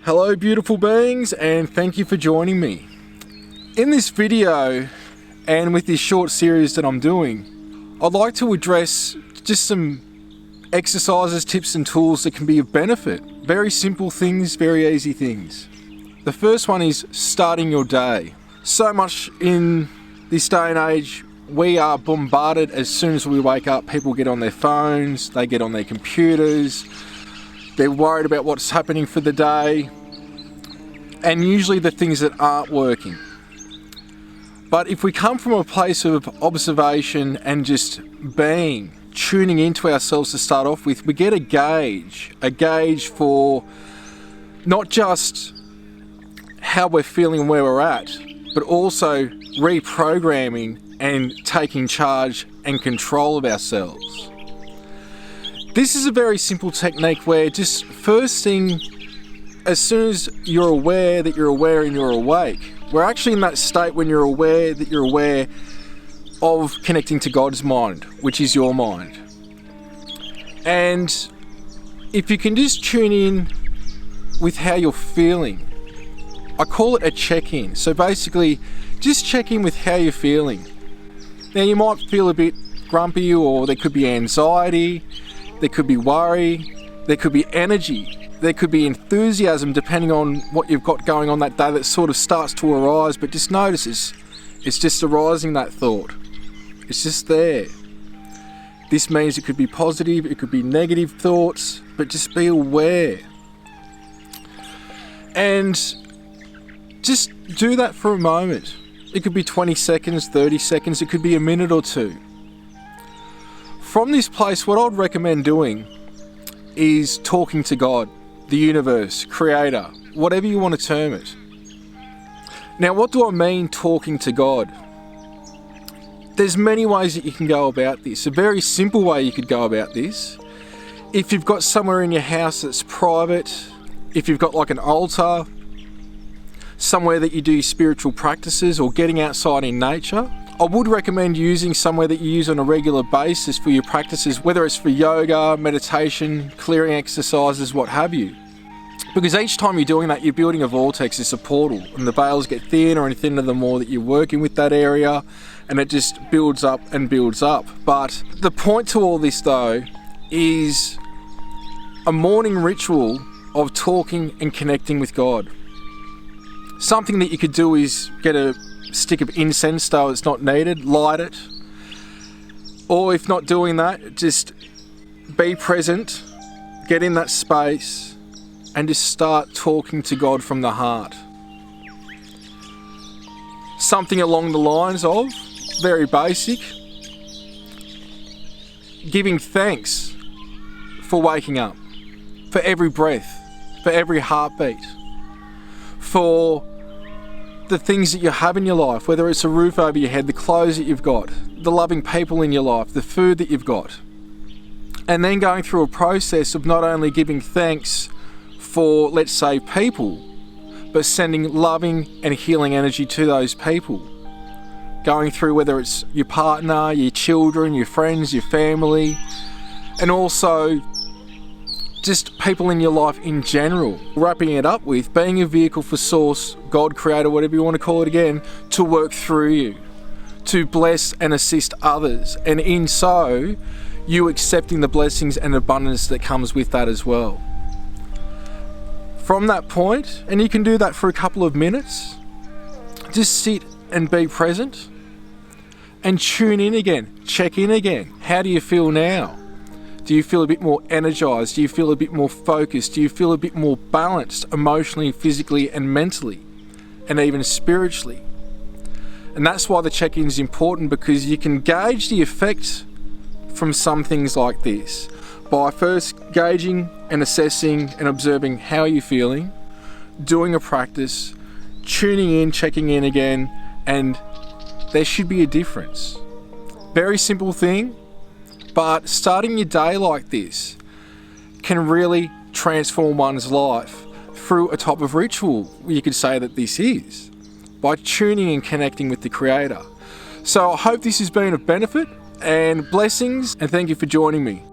Hello beautiful beings, and thank you for joining me. In this video and with this short series that I'm doing, I'd like to address just some exercises, tips and tools that can be of benefit. Very simple things, very easy things. The first one is starting your day. So much in this day and age, we are bombarded as soon as we wake up. People get on their phones, they get on their computers, they're worried about what's happening for the day, and usually the things that aren't working. But if we come from a place of observation and just being, tuning into ourselves to start off with, we get a gauge for not just how we're feeling and where we're at, but also reprogramming and taking charge and control of ourselves. This is a very simple technique where just first thing, as soon as you're aware that you're aware and you're awake, we're actually in that state when you're aware that you're aware of connecting to God's mind, which is your mind. And if you can just tune in with how you're feeling, I call it a check-in. So basically, just check in with how you're feeling. Now you might feel a bit grumpy, or there could be anxiety, there could be worry, there could be energy, there could be enthusiasm, depending on what you've got going on that day that sort of starts to arise. But just notice it's just arising, that thought. It's just there. This means it could be positive, it could be negative thoughts, but just be aware. And just do that for a moment. It could be 20 seconds, 30 seconds, it could be a minute or two. From this place, what I'd recommend doing is talking to God, the universe, creator, whatever you want to term it. Now, what do I mean talking to God? There's many ways that you can go about this. A very simple way you could go about this, if you've got somewhere in your house that's private, if you've got like an altar, somewhere that you do spiritual practices, or getting outside in nature, I would recommend using somewhere that you use on a regular basis for your practices, whether it's for yoga, meditation, clearing exercises, what have you. Because each time you're doing that, you're building a vortex, it's a portal, and the veils get thinner and thinner the more that you're working with that area, and it just builds up and builds up. But the point to all this though is a morning ritual of talking and connecting with God. Something that you could do is get a stick of incense, though it's not needed, light it. Or if not doing that, just be present, get in that space, and just start talking to God from the heart. Something along the lines of, very basic, giving thanks for waking up, for every breath, for every heartbeat, for the things that you have in your life, whether it's a roof over your head, the clothes that you've got, the loving people in your life, the food that you've got. And then going through a process of not only giving thanks for, let's say, people, but sending loving and healing energy to those people. Going through whether it's your partner, your children, your friends, your family, and also just people in your life in general. Wrapping it up with being a vehicle for Source, God, Creator, whatever you want to call it again, to work through you, to bless and assist others, and in so, you accepting the blessings and abundance that comes with that as well. From that point, and you can do that for a couple of minutes, just sit and be present and tune in again, check in again. How do you feel now? Do you feel a bit more energized? Do you feel a bit more focused? Do you feel a bit more balanced emotionally, physically, and mentally, and even spiritually? And that's why the check-in is important, because you can gauge the effect from some things like this by first gauging and assessing and observing how you're feeling, doing a practice, tuning in, checking in again, and there should be a difference. Very simple thing. But starting your day like this can really transform one's life through a type of ritual, you could say that this is, by tuning and connecting with the Creator. So I hope this has been of benefit and blessings, and thank you for joining me.